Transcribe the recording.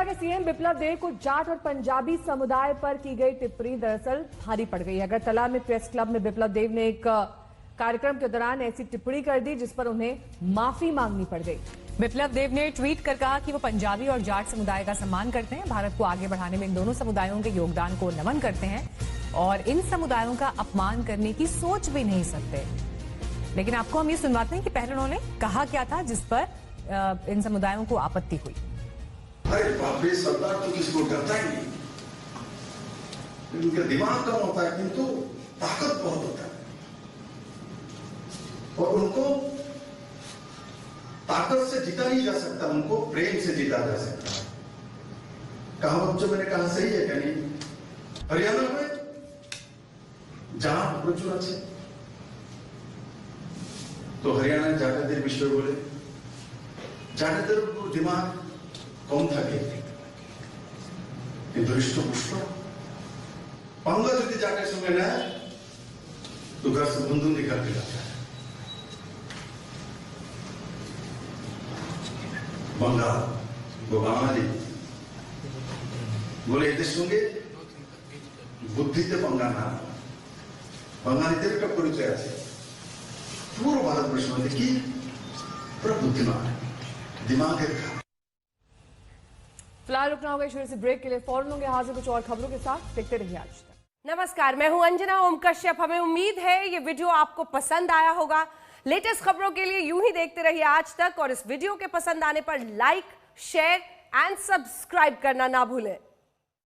के सीएम बिप्लब देब को जाट और पंजाबी समुदाय पर की गई टिप्पणी दरअसल भारी पड़ गई। अगरतला में प्रेस क्लब में बिप्लब देब ने एक कार्यक्रम के दौरान ऐसी टिप्पणी कर दी जिस पर उन्हें माफी मांगनी पड़ गई। बिप्लब देब ने ट्वीट कर कहा कि वो पंजाबी और जाट समुदाय का सम्मान करते हैं, भारत को आगे बढ़ाने में इन दोनों समुदायों के योगदान को नमन करते हैं और इन समुदायों का अपमान करने की सोच भी नहीं सकते। लेकिन आपको हम ये सुनवाते हैं कि पहले उन्होंने कहा क्या था जिस पर इन समुदायों को आपत्ति हुई। अरे बाप रे, सरदार तो किसी को डरता ही नहीं, उनका दिमाग कम होता है किंतु ताकत बहुत होता है और उनको ताकत से जीता नहीं जा सकता, उनको प्रेम से जीता जा सकता है। कहावत जो मैंने कहा सही है क्या नहीं? हरियाणा में जहां प्रचुर अच्छे तो हरियाणा जाटादेर विषय बोले जाटादेर दिमाग कम থাকে কিন্তু হৃষ্টপুষ্ট पंगा যদি जाटे सঙ্গে নেয় तो घर से बंधन निकल के जाता है। बंगाल वो बांगाली बोले এদের সঙ্গে বুদ্ধিতে पंगा না, বাঙালিদের একটা পরিচয় আছে পুরো ভারতবর্ষের মধ্যে কি পুরো বুদ্ধিমান दिमाग है। फिलहाल रुकना होगा शुरू से ब्रेक के लिए, फौरन होंगे हाजिर कुछ और खबरों के साथ। देखते रहिए आज तक। नमस्कार, मैं हूं अंजना ओम कश्यप। हमें उम्मीद है ये वीडियो आपको पसंद आया होगा। लेटेस्ट खबरों के लिए यूं ही देखते रहिए आज तक और इस वीडियो के पसंद आने पर लाइक, शेयर एंड सब्सक्राइब करना ना भूलें।